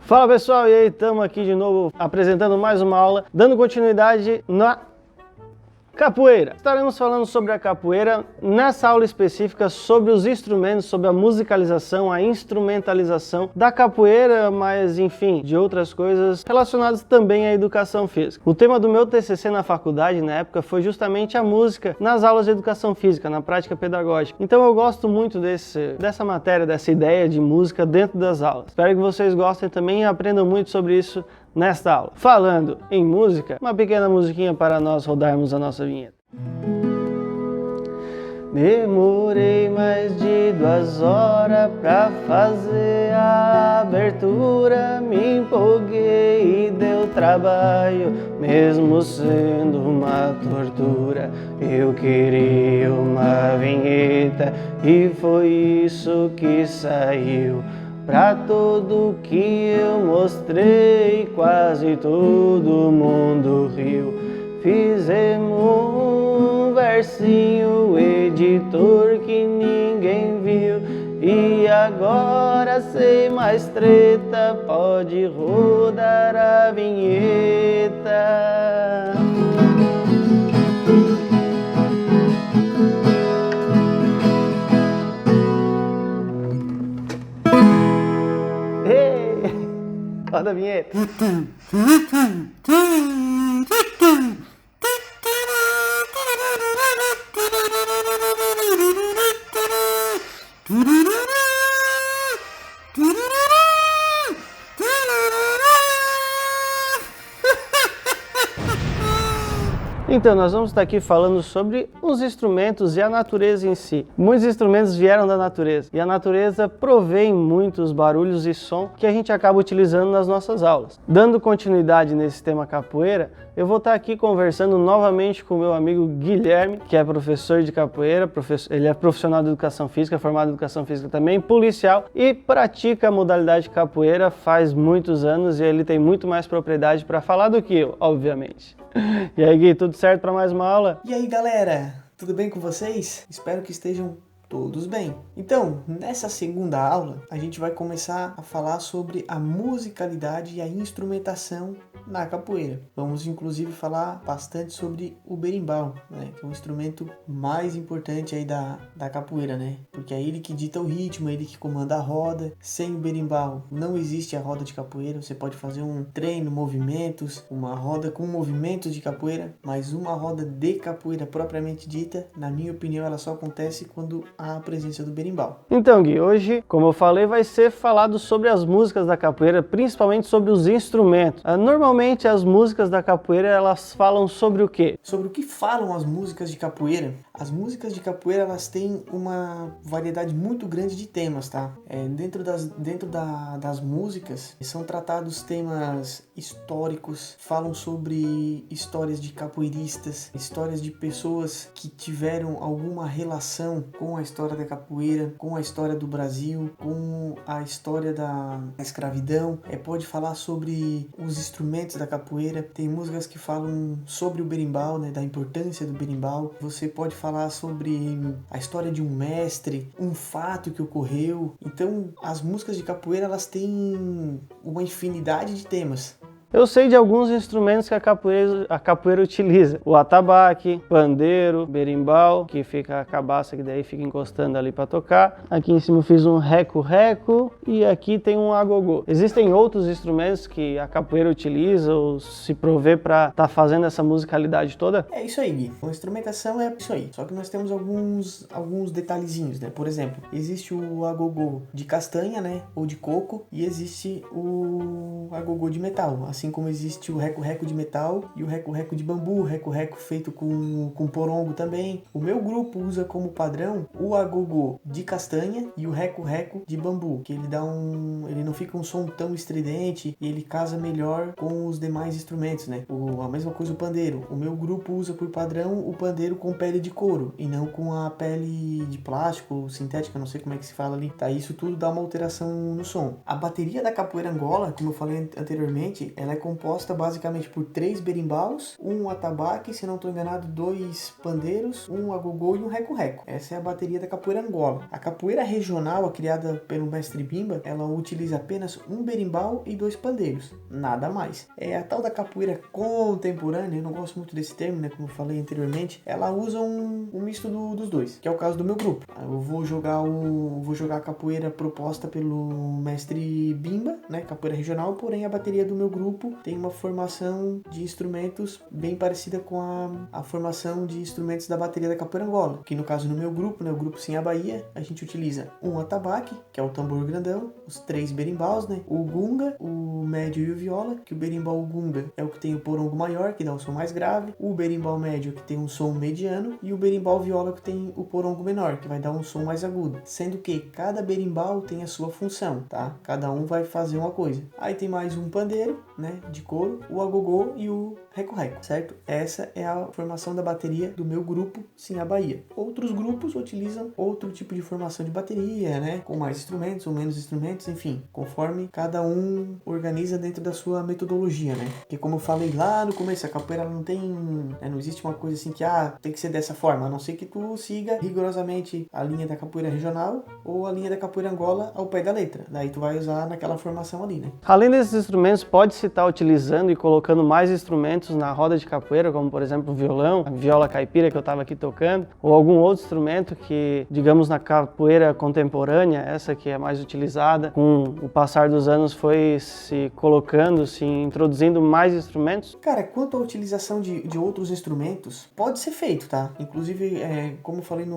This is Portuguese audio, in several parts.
Fala pessoal, e aí, estamos aqui de novo apresentando mais uma aula, dando continuidade na capoeira. Estaremos falando sobre a capoeira nessa aula específica, sobre os instrumentos, sobre a musicalização, a instrumentalização da capoeira, mas enfim, de outras coisas relacionadas também à educação física. O tema do meu TCC na faculdade, na época, foi justamente a música nas aulas de educação física, na prática pedagógica. Então eu gosto muito dessa matéria, dessa ideia de música dentro das aulas. Espero que vocês gostem também e aprendam muito sobre isso nesta aula. Falando em música, uma pequena musiquinha para nós rodarmos a nossa vinheta. Demorei mais de 2 horas pra fazer a abertura, me empolguei e deu trabalho, mesmo sendo uma tortura. Eu queria uma vinheta e foi isso que saiu. Pra tudo que eu mostrei, quase todo mundo riu. Fizemos um versinho, editor, que ninguém viu. E agora, sem mais treta, pode rodar a vinheta. Roda a vinheta. Então, nós vamos estar aqui falando sobre os instrumentos e a natureza em si. Muitos instrumentos vieram da natureza e a natureza provém muitos barulhos e som que a gente acaba utilizando nas nossas aulas. Dando continuidade nesse tema capoeira, eu vou estar aqui conversando novamente com o meu amigo Guilherme, que é professor de capoeira, ele é profissional de educação física, formado em educação física também, policial e pratica a modalidade capoeira faz muitos anos e ele tem muito mais propriedade para falar do que eu, obviamente. E aí, Gui, tudo certo para mais uma aula? E aí, galera, tudo bem com vocês? Espero que estejam todos bem. Então, nessa segunda aula, a gente vai começar a falar sobre a musicalidade e a instrumentação na capoeira. Vamos, inclusive, falar bastante sobre o berimbau, né? Que é o instrumento mais importante aí da capoeira, né? Porque é ele que dita o ritmo, é ele que comanda a roda. Sem o berimbau, não existe a roda de capoeira. Você pode fazer um treino, movimentos, uma roda com movimentos de capoeira, mas uma roda de capoeira propriamente dita, na minha opinião, ela só acontece quando há a presença do berimbau. Então, Gui, hoje, como eu falei, vai ser falado sobre as músicas da capoeira, principalmente sobre os instrumentos. Normalmente, as músicas da capoeira, elas falam sobre o quê? Sobre o que falam as músicas de capoeira? As músicas de capoeira, elas têm uma variedade muito grande de temas, tá? Dentro das músicas, são tratados temas históricos, falam sobre histórias de capoeiristas, histórias de pessoas que tiveram alguma relação com a história da capoeira, com a história do Brasil, com a história da escravidão. Pode falar sobre os instrumentos da capoeira. Tem músicas que falam sobre o berimbau, né, da importância do berimbau. Você pode falar sobre a história de um mestre, um fato que ocorreu. Então, as músicas de capoeira, elas têm uma infinidade de temas. Eu sei de alguns instrumentos que a capoeira utiliza. O atabaque, pandeiro, berimbau, que fica a cabaça que daí fica encostando ali para tocar. Aqui em cima eu fiz um reco-reco e aqui tem um agogô. Existem outros instrumentos que a capoeira utiliza ou se provê para estar fazendo essa musicalidade toda? É isso aí, Gui. A instrumentação é isso aí. Só que nós temos alguns detalhezinhos, né? Por exemplo, existe o agogô de castanha, né? Ou de coco, e existe o agogô de metal. Assim como existe o reco-reco de metal e o reco-reco de bambu, o reco-reco feito com porongo também. O meu grupo usa como padrão o agogô de castanha e o reco-reco de bambu, que ele não fica um som tão estridente e ele casa melhor com os demais instrumentos, né? A mesma coisa o pandeiro. O meu grupo usa por padrão o pandeiro com pele de couro e não com a pele de plástico, sintética, não sei como é que se fala ali. Tá? Isso tudo dá uma alteração no som. A bateria da capoeira Angola, como eu falei anteriormente, ela Ela é composta basicamente por 3 berimbaus, um atabaque, se não estou enganado, 2 pandeiros, um agogô e um reco-reco. Essa é a bateria da capoeira Angola. A capoeira regional, a criada pelo mestre Bimba, ela utiliza apenas um berimbau e 2 pandeiros, nada mais. É a tal da capoeira contemporânea, eu não gosto muito desse termo, né, como eu falei anteriormente, ela usa um misto dos dois, que é o caso do meu grupo. Eu vou jogar a capoeira proposta pelo mestre Bimba, né, capoeira regional, porém a bateria do meu grupo tem uma formação de instrumentos bem parecida com a formação de instrumentos da bateria da capoeira Angola, que no caso no meu grupo, né, o grupo Sim a Bahia, a gente utiliza um atabaque, que é o tambor grandão, os 3 berimbaus, né, o gunga, o médio e o viola, que o berimbau gunga é o que tem o porongo maior, que dá um som mais grave, o berimbau médio, que tem um som mediano, e o berimbau viola, que tem o porongo menor, que vai dar um som mais agudo, sendo que cada berimbau tem a sua função, tá? Cada um vai fazer uma coisa. Aí tem mais um pandeiro, né, de couro, o agogô e o reco-reco, certo? Essa é a formação da bateria do meu grupo Sim a Bahia. Outros grupos utilizam outro tipo de formação de bateria, né, com mais instrumentos ou menos instrumentos, enfim, conforme cada um organiza dentro da sua metodologia, né? Porque como eu falei lá no começo, a capoeira não tem, né, não existe uma coisa assim que tem que ser dessa forma, a não ser que tu siga rigorosamente a linha da capoeira regional ou a linha da capoeira Angola ao pé da letra. Daí tu vai usar naquela formação ali, né? Além desses instrumentos, pode-se estar utilizando e colocando mais instrumentos na roda de capoeira, como por exemplo o violão, a viola caipira que eu estava aqui tocando, ou algum outro instrumento que, digamos, na capoeira contemporânea, essa que é mais utilizada, com o passar dos anos foi se colocando, se introduzindo mais instrumentos? Cara, quanto à utilização de outros instrumentos, pode ser feito, tá? Inclusive, como eu falei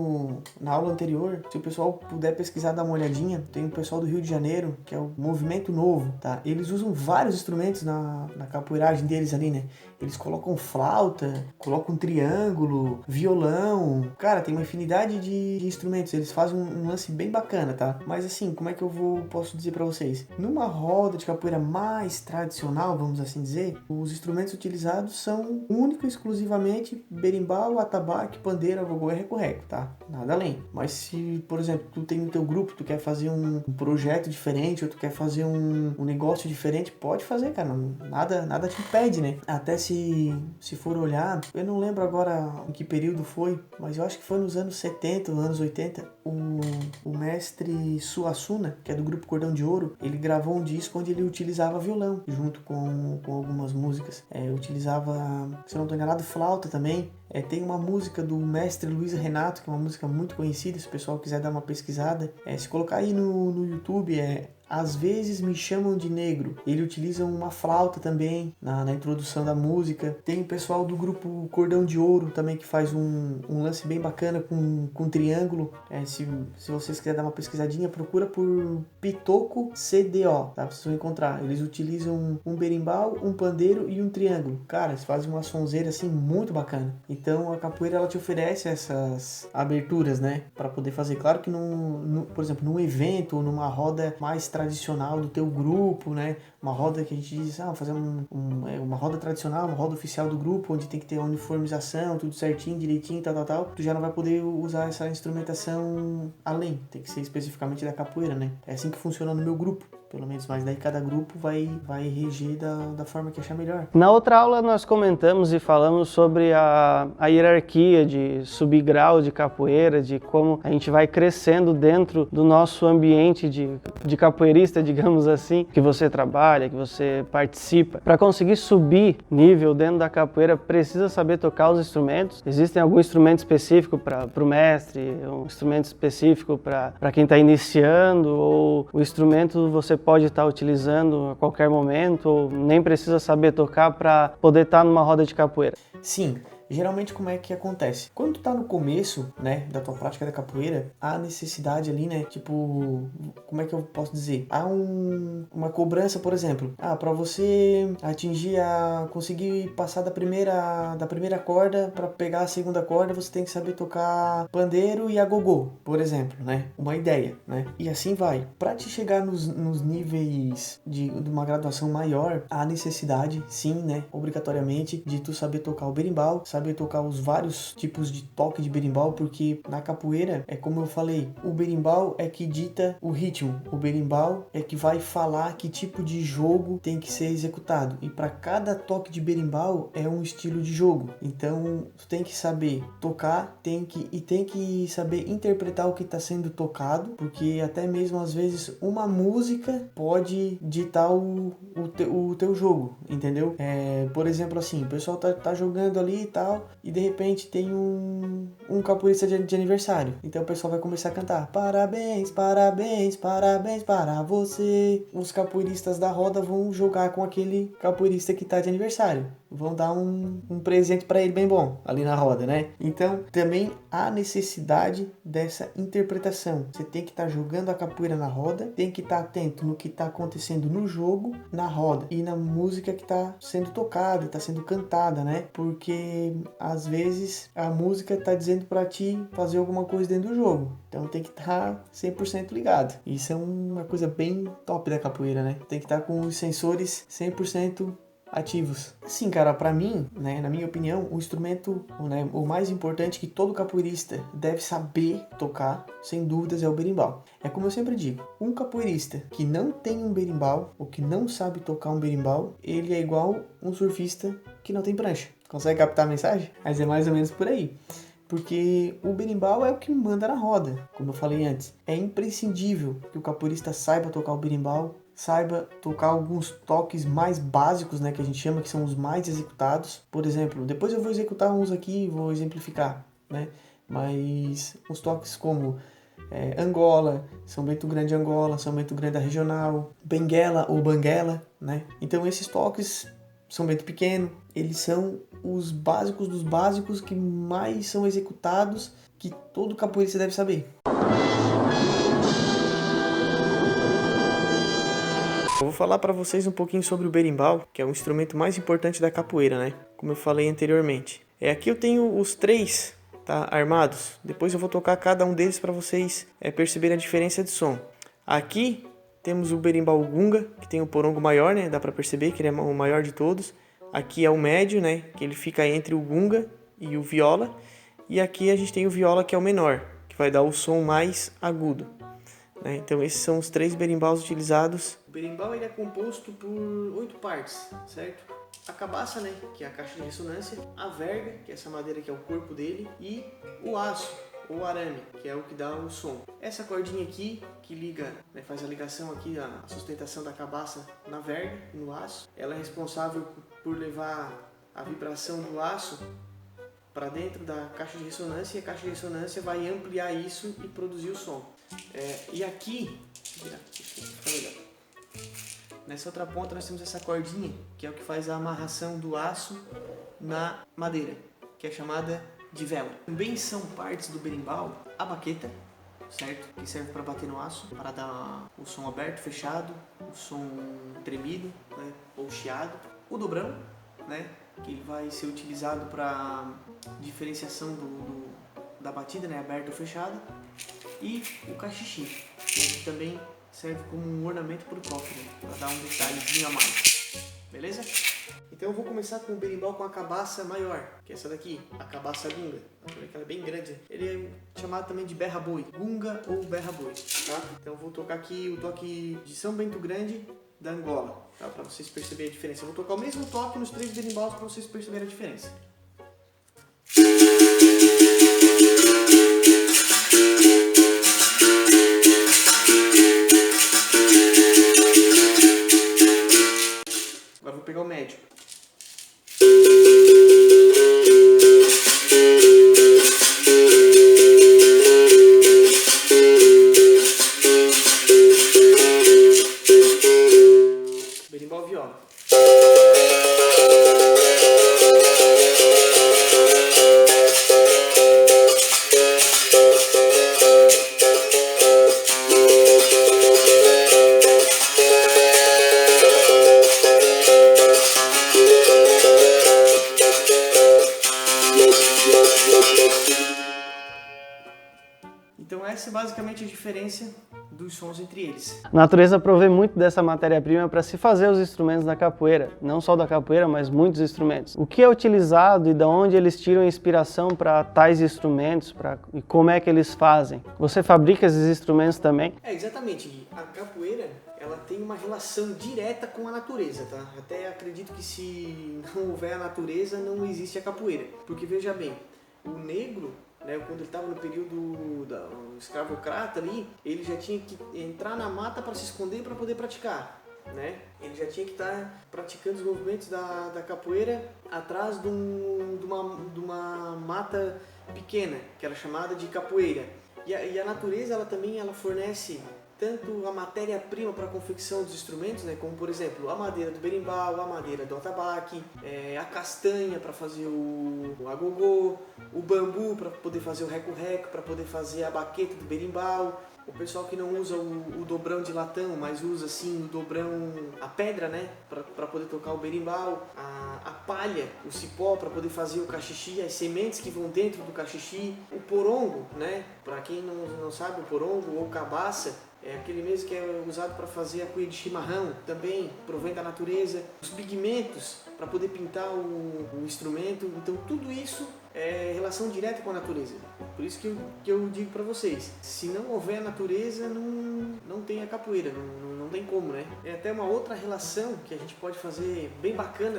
na aula anterior, se o pessoal puder pesquisar, dar uma olhadinha, tem o pessoal do Rio de Janeiro, que é o Movimento Novo, tá? Eles usam vários instrumentos na capoeiragem deles ali, né? Eles colocam flauta, colocam triângulo, violão. Cara, tem uma infinidade de instrumentos. Eles fazem um lance bem bacana, tá? Mas assim, como é que posso dizer pra vocês? Numa roda de capoeira mais tradicional, vamos assim dizer, os instrumentos utilizados são único e exclusivamente berimbau, atabaque, pandeiro, agogô e reco-reco, tá? Nada além. Mas se, por exemplo, tu tem no teu grupo, tu quer fazer um projeto diferente ou tu quer fazer um negócio diferente, pode fazer, cara. Nada te impede, né? Até se for olhar, eu não lembro agora em que período foi, mas eu acho que foi nos anos 70, nos anos 80, o mestre Suassuna, que é do grupo Cordão de Ouro, ele gravou um disco onde ele utilizava violão, junto com algumas músicas. Utilizava, se eu não estou enganado, flauta também. Tem uma música do mestre Luiz Renato, que é uma música muito conhecida, se o pessoal quiser dar uma pesquisada. Se colocar aí no YouTube, Às vezes me chamam de negro. Ele utiliza uma flauta também na introdução da música. Tem o pessoal do grupo Cordão de Ouro também que faz um lance bem bacana com triângulo. Se vocês quiserem dar uma pesquisadinha, procura por Pitoco CDO, tá? Vocês vão encontrar. Eles utilizam um berimbau, um pandeiro e um triângulo. Cara, eles fazem uma sonzeira assim muito bacana. Então a capoeira ela te oferece essas aberturas, né? Para poder fazer. Claro que por exemplo, num evento ou numa roda mais tradicional do teu grupo, né? Uma roda que a gente diz, fazer uma roda tradicional, uma roda oficial do grupo, onde tem que ter a uniformização, tudo certinho, direitinho, tal. Tu já não vai poder usar essa instrumentação além. Tem que ser especificamente da capoeira, né? É assim que funciona no meu grupo, pelo menos. Mas daí cada grupo vai reger da forma que achar melhor. Na outra aula nós comentamos e falamos sobre a hierarquia de subgrau de capoeira, de como a gente vai crescendo dentro do nosso ambiente de capoeirista, digamos assim, que você trabalha, que você participa. Para conseguir subir nível dentro da capoeira, precisa saber tocar os instrumentos. Existem algum instrumento específico para o mestre, um instrumento específico para quem está iniciando, ou o instrumento você pode estar utilizando a qualquer momento, ou nem precisa saber tocar para poder estar numa roda de capoeira? Sim. Geralmente como é que acontece? Quando tu tá no começo, né, da tua prática da capoeira, há necessidade ali, né, tipo, como é que eu posso dizer? Há uma cobrança, por exemplo, para você conseguir passar da primeira corda para pegar a segunda corda, você tem que saber tocar pandeiro e agogô, por exemplo, né? Uma ideia, né? E assim vai. Para te chegar nos níveis de uma graduação maior, há necessidade, sim, né, obrigatoriamente, de tu saber tocar o berimbau, saber saber tocar os vários tipos de toque de berimbau, porque na capoeira, é como eu falei, o berimbau é que dita o ritmo, o berimbau é que vai falar que tipo de jogo tem que ser executado, e para cada toque de berimbau é um estilo de jogo. Então tu tem que saber tocar, tem que saber interpretar o que está sendo tocado, porque até mesmo às vezes uma música pode ditar o teu jogo, entendeu? Por exemplo, assim, o pessoal tá jogando ali e tal, e de repente tem um capoeirista de aniversário. Então o pessoal vai começar a cantar: parabéns, parabéns, parabéns para você. Os capoeiristas da roda vão jogar com aquele capoeirista que tá de aniversário. Vão dar um presente para ele bem bom ali na roda, né? Então também há necessidade dessa interpretação. Você tem que estar jogando a capoeira na roda, tem que estar atento no que está acontecendo no jogo, na roda e na música que está sendo tocada, está sendo cantada, né? Porque às vezes a música está dizendo para ti fazer alguma coisa dentro do jogo. Então tem que estar 100% ligado. Isso é uma coisa bem top da capoeira, né? Tem que estar com os sensores 100% ativos. Sim, cara, pra mim, né, na minha opinião, o instrumento, né, o mais importante que todo capoeirista deve saber tocar, sem dúvidas, é o berimbau. É como eu sempre digo, um capoeirista que não tem um berimbau, ou que não sabe tocar um berimbau, ele é igual um surfista que não tem prancha. Consegue captar a mensagem? Mas é mais ou menos por aí. Porque o berimbau é o que manda na roda, como eu falei antes. É imprescindível que o capoeirista saiba tocar o berimbau, saiba tocar alguns toques mais básicos, né, que a gente chama, que são os mais executados. Por exemplo, depois eu vou executar uns aqui e vou exemplificar, né? Mas os toques como Angola, São Bento Grande Angola, São Bento Grande da Regional, Benguela ou Banguela, né? Então esses toques, São Bento Pequeno, eles são os básicos dos básicos que mais são executados, que todo capoeirista deve saber. Eu vou falar para vocês um pouquinho sobre o berimbau, que é o instrumento mais importante da capoeira, né? Como eu falei anteriormente. Aqui eu tenho os três, tá, armados. Depois eu vou tocar cada um deles para vocês perceberem a diferença de som. Aqui temos o berimbau gunga, que tem o porongo maior, né? Dá para perceber que ele é o maior de todos. Aqui é o médio, né? Que ele fica entre o gunga e o viola. E aqui a gente tem o viola, que é o menor, que vai dar o som mais agudo. Então esses são os três berimbaus utilizados. O berimbau ele é composto por 8 partes, certo? A cabaça, né, que é a caixa de ressonância, a verga, que é essa madeira que é o corpo dele, e o aço, ou arame, que é o que dá o som. Essa cordinha aqui, que liga, né, faz a ligação aqui, a sustentação da cabaça na verga e no aço, ela é responsável por levar a vibração do aço para dentro da caixa de ressonância, e a caixa de ressonância vai ampliar isso e produzir o som. E aqui, nessa outra ponta nós temos essa cordinha, que é o que faz a amarração do aço na madeira, que é chamada de vela. Também são partes do berimbau a baqueta, certo? Que serve para bater no aço, para dar o som aberto, fechado, o som tremido, né? Ou chiado. O dobrão, né? Que ele vai ser utilizado para diferenciação da batida, né? Aberto ou fechado. E o cachixi, que também serve como um ornamento para o cofre, né? Para dar um detalhezinho a mais. Beleza? Então eu vou começar com o berimbau com a cabaça maior, que é essa daqui, a cabaça gunga. Ela é bem grande. Ele é chamado também de berra-boi, gunga ou berra-boi, tá? Então eu vou tocar aqui o toque de São Bento Grande da Angola, tá? Para vocês perceberem a diferença. Eu vou tocar o mesmo toque nos três berimbaus para vocês perceberem a diferença. Agora vou pegar o médio. Berimbau viola. Então essa é basicamente a diferença dos sons entre eles. A natureza provê muito dessa matéria-prima para se fazer os instrumentos da capoeira, não só da capoeira, mas muitos instrumentos. O que é utilizado e de onde eles tiram inspiração para tais instrumentos, e como é que eles fazem? Você fabrica esses instrumentos também? Exatamente. A capoeira, ela tem uma relação direta com a natureza, tá? Até acredito que se não houver a natureza, não existe a capoeira. Porque veja bem, o negro, né, quando ele estava no período do escravocrata ali, ele já tinha que entrar na mata para se esconder para poder praticar, né? Ele já tinha que estar praticando os movimentos da capoeira atrás de uma mata pequena, que era chamada de capoeira. E a natureza, ela fornece tanto a matéria-prima para a confecção dos instrumentos, né, como por exemplo a madeira do berimbau, a madeira do atabaque, a castanha para fazer o agogô, o bambu para poder fazer o reco-reco, para poder fazer a baqueta do berimbau. O pessoal que não usa o dobrão de latão, mas usa assim o dobrão, a pedra, né, para poder tocar o berimbau, a palha, o cipó para poder fazer o cachixi, as sementes que vão dentro do cachixi, o porongo, né, para quem não sabe, o porongo ou cabaça é aquele mesmo que é usado para fazer a cuia de chimarrão, também provém da natureza. Os pigmentos para poder pintar o instrumento, então tudo isso é relação direta com a natureza. Por isso que eu digo para vocês, se não houver a natureza, não tem a capoeira, não tem como, né? É até uma outra relação que a gente pode fazer bem bacana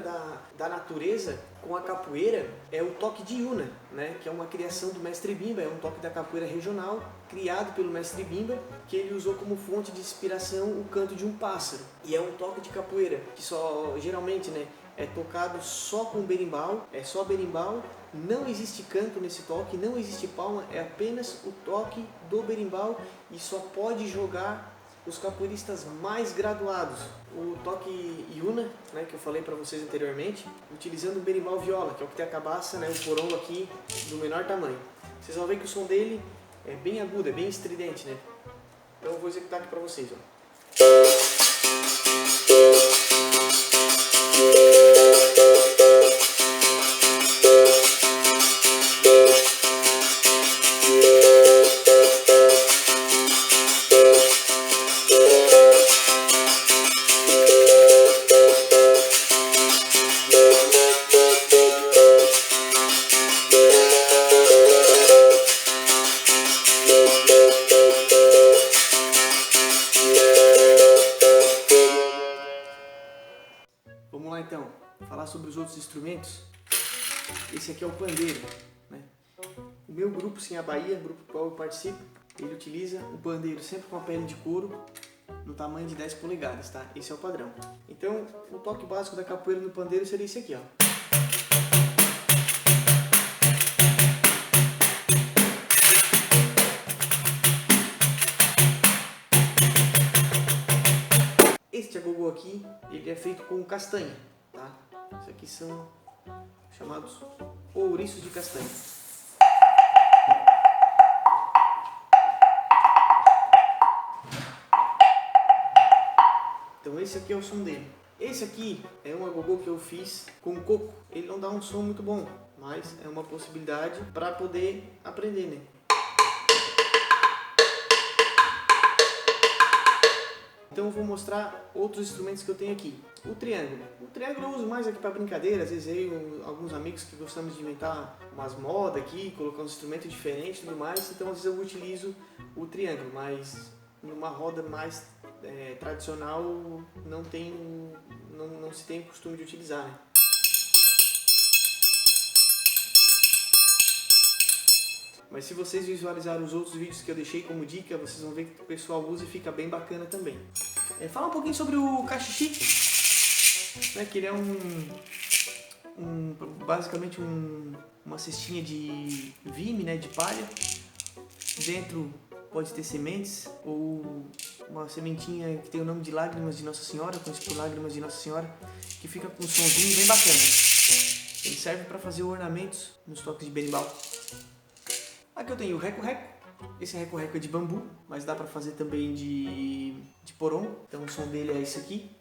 da natureza com a capoeira, é o toque de Iuna, né? Que é uma criação do mestre Bimba, é um toque da capoeira regional, criado pelo mestre Bimba, que ele usou como fonte de inspiração o canto de um pássaro. E é um toque de capoeira que só, geralmente, né, é tocado só com berimbau, é só berimbau, não existe canto nesse toque, não existe palma, é apenas o toque do berimbau e só pode jogar os capoeiristas mais graduados. O toque Iuna, né, que eu falei para vocês anteriormente, utilizando o berimbau viola, que é o que tem a cabaça, né, o porongo aqui do menor tamanho. Vocês vão ver que o som dele é bem agudo, é bem estridente, né? Então eu vou executar aqui para vocês, ó. Vamos lá então, falar sobre os outros instrumentos. Esse aqui é o pandeiro, né? O meu grupo, sim, a Bahia, grupo do qual eu participo, ele utiliza o pandeiro sempre com a pele de couro, no tamanho de 10 polegadas, tá? Esse é o padrão. Então, o toque básico da capoeira no pandeiro seria esse aqui, ó. Este agogô aqui, ele é feito com castanha, tá? Isso aqui são chamados ouriços de castanha. Então esse aqui é o som dele. Esse aqui é um agogô que eu fiz com coco. Ele não dá um som muito bom, mas é uma possibilidade para poder aprender, né? Então eu vou mostrar outros instrumentos que eu tenho aqui. O triângulo. O triângulo eu uso mais aqui para brincadeira, às vezes alguns amigos que gostamos de inventar umas modas aqui, colocar um instrumento diferente e tudo mais, então às vezes eu utilizo o triângulo, mas numa roda mais tradicional não se tem o costume de utilizar, né? Mas se vocês visualizarem os outros vídeos que eu deixei como dica, vocês vão ver que o pessoal usa e fica bem bacana também. Fala um pouquinho sobre o cachixi, né, que ele é basicamente uma cestinha de vime, né, de palha. Dentro pode ter sementes ou uma sementinha que tem o nome de Lágrimas de Nossa Senhora, conhecido por Lágrimas de Nossa Senhora, que fica com um somzinho bem bacana. Ele serve para fazer ornamentos nos toques de berimbau. Aqui eu tenho o reco-reco. Esse reco-reco é de bambu, mas dá para fazer também de porongo. Então o som dele é esse aqui.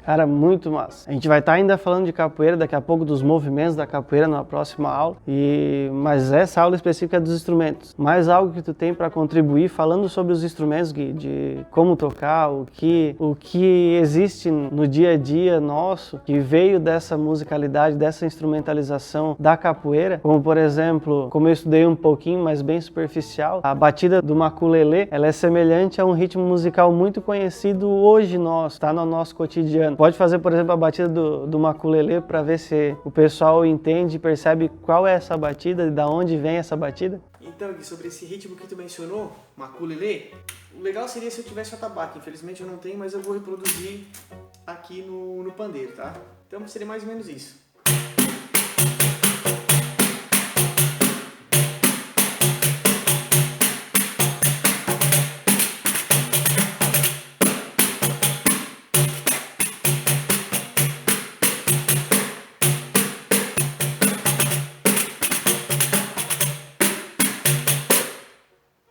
Cara, muito massa. A gente vai estar ainda falando de capoeira, daqui a pouco dos movimentos da capoeira na próxima aula, mas essa aula específica é dos instrumentos. Mais algo que tu tem para contribuir falando sobre os instrumentos, Gui, de como tocar, o que existe no dia a dia nosso, que veio dessa musicalidade, dessa instrumentalização da capoeira, como por exemplo, como eu estudei um pouquinho, mas bem superficial, a batida do maculelê, ela é semelhante a um ritmo musical muito conhecido hoje nosso, tá no nosso cotidiano. Pode fazer, por exemplo, a batida do maculelê para ver se o pessoal entende e percebe qual é essa batida e da onde vem essa batida. Então, Gui, sobre esse ritmo que tu mencionou, maculelê, o legal seria se eu tivesse o atabaque. Infelizmente eu não tenho, mas eu vou reproduzir aqui no pandeiro, tá? Então seria mais ou menos isso.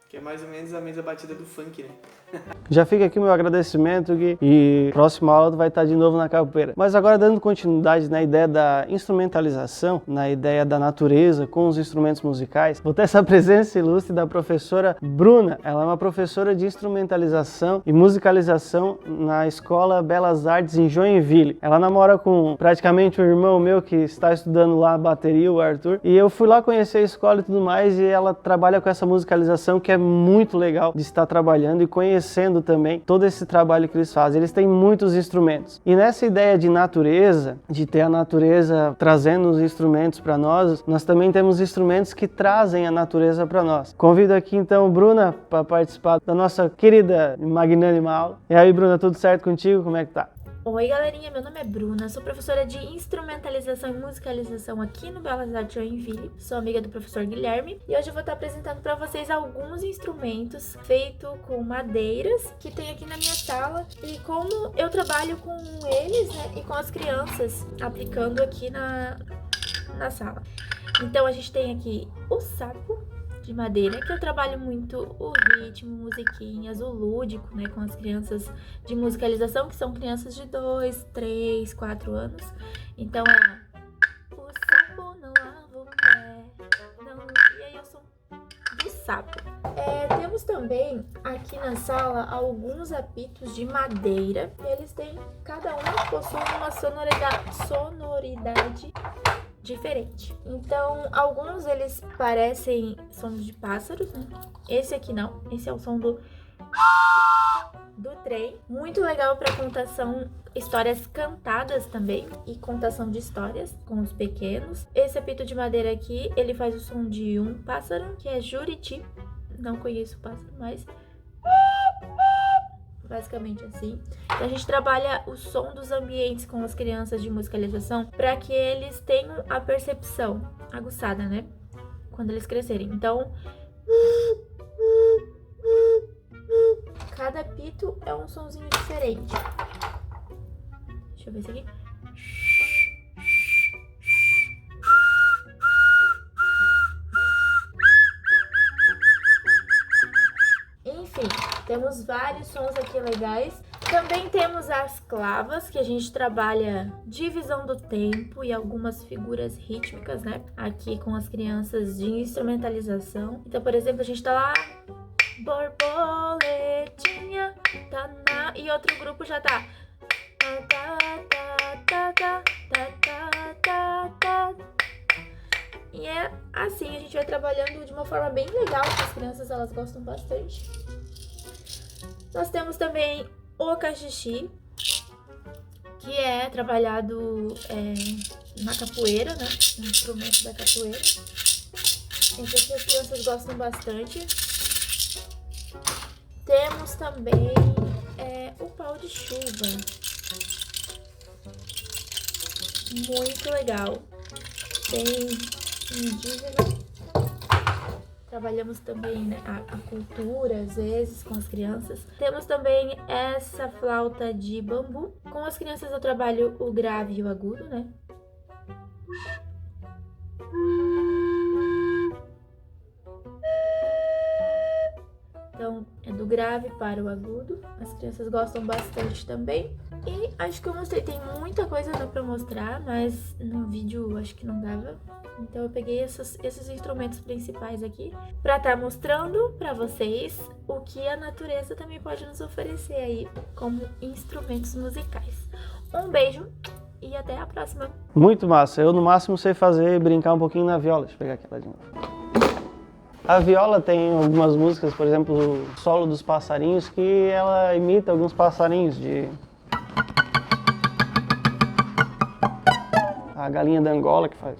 Que é mais ou menos a mesma batida do funk, né? Já fica aqui o meu agradecimento, Gui, e próxima aula tu vai estar de novo na capoeira. Mas agora dando continuidade na ideia da instrumentalização, na ideia da natureza com os instrumentos musicais, vou ter essa presença ilustre da professora Bruna. Ela é uma professora de instrumentalização e musicalização na Escola Belas Artes em Joinville. Ela namora com praticamente um irmão meu que está estudando lá bateria, o Arthur, e eu fui lá conhecer a escola e tudo mais, e ela trabalha com essa musicalização que é muito legal de estar trabalhando e conhecendo também todo esse trabalho que eles fazem. Eles têm muitos instrumentos. E nessa ideia de natureza, de ter a natureza trazendo os instrumentos para nós também temos instrumentos que trazem a natureza para nós. Convido aqui então Bruna para participar da nossa querida e magnânima aula. E aí, Bruna, tudo certo contigo? Como é que tá? Oi galerinha, meu nome é Bruna, sou professora de instrumentalização e musicalização aqui no Belas Artes Joinville, sou amiga do professor Guilherme e hoje eu vou estar apresentando para vocês alguns instrumentos feitos com madeiras que tem aqui na minha sala e como eu trabalho com eles, né, e com as crianças aplicando aqui na sala. Então a gente tem aqui o sapo de madeira, que eu trabalho muito o ritmo, musiquinhas, o lúdico, né, com as crianças de musicalização, que são crianças de 2, 3, 4 anos. Então é o sapo não lava o pé, não... E aí eu sou do sapo. Temos também aqui na sala alguns apitos de madeira. Eles têm, cada um possui uma sonoridade diferente. Então, alguns eles parecem sons de pássaros, né? Esse aqui não. Esse é o som do trem. Muito legal para contação, histórias cantadas também e contação de histórias com os pequenos. Esse apito de madeira aqui, ele faz o som de um pássaro, que é juriti. Não conheço o pássaro, mas basicamente assim. Então a gente trabalha o som dos ambientes com as crianças de musicalização para que eles tenham a percepção aguçada, né? Quando eles crescerem. Então, cada pito é um sonzinho diferente. Deixa eu ver esse aqui. Enfim, temos vários sons aqui legais. Também temos as clavas, que a gente trabalha divisão do tempo e algumas figuras rítmicas, né? Aqui com as crianças de instrumentalização. Então, por exemplo, a gente tá lá, borboletinha, tá na... E outro grupo já tá... E é assim, a gente vai trabalhando de uma forma bem legal, que as crianças elas gostam bastante. Nós temos também o cachixi, que é trabalhado na capoeira, né? No instrumento da capoeira. Então aqui as crianças gostam bastante. Temos também o pau de chuva. Muito legal. Tem indígena. Trabalhamos também, né, a cultura, às vezes, com as crianças. Temos também essa flauta de bambu. Com as crianças eu trabalho o grave e o agudo, né? Então, é do do grave para o agudo. As crianças gostam bastante também. E acho que eu mostrei, tem muita coisa pra mostrar, mas no vídeo acho que não dava. Então eu peguei esses instrumentos principais aqui pra estar mostrando pra vocês o que a natureza também pode nos oferecer aí como instrumentos musicais. Um beijo e até a próxima. Muito massa. Eu no máximo sei fazer brincar um pouquinho na viola. Deixa eu pegar aquela de novo. A viola tem algumas músicas, por exemplo, o Solo dos Passarinhos, que ela imita alguns passarinhos de... A galinha da Angola que faz.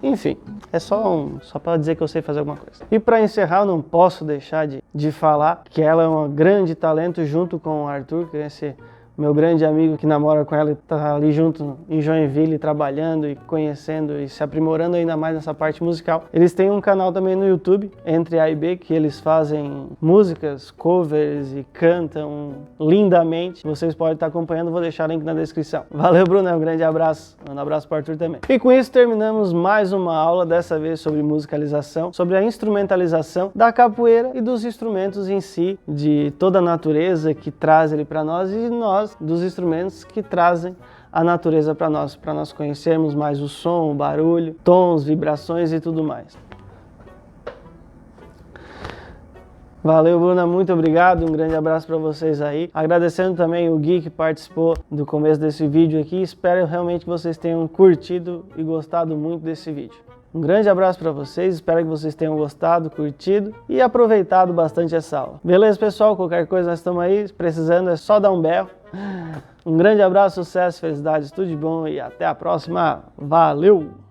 Enfim, é só para dizer que eu sei fazer alguma coisa. E para encerrar, eu não posso deixar de falar que ela é um grande talento junto com o Arthur, que é esse meu grande amigo que namora com ela e tá ali junto em Joinville trabalhando e conhecendo e se aprimorando ainda mais nessa parte musical. Eles têm um canal também no YouTube, Entre A e B, que eles fazem músicas, covers e cantam lindamente. Vocês podem estar acompanhando, vou deixar o link na descrição. Valeu, Bruno, um grande abraço. Um abraço para o Arthur também. E com isso terminamos mais uma aula, dessa vez sobre musicalização, sobre a instrumentalização da capoeira e dos instrumentos em si, de toda a natureza que traz ele para nós e nós dos instrumentos que trazem a natureza para nós conhecermos mais o som, o barulho, tons, vibrações e tudo mais. Valeu, Bruna, muito obrigado, um grande abraço para vocês aí. Agradecendo também o Gui que participou do começo desse vídeo aqui. Espero realmente que vocês tenham curtido e gostado muito desse vídeo. Um grande abraço para vocês, espero que vocês tenham gostado, curtido e aproveitado bastante essa aula. Beleza, pessoal? Qualquer coisa nós estamos aí, precisando é só dar um berro. Um grande abraço, sucesso, felicidades, tudo de bom e até a próxima. Valeu!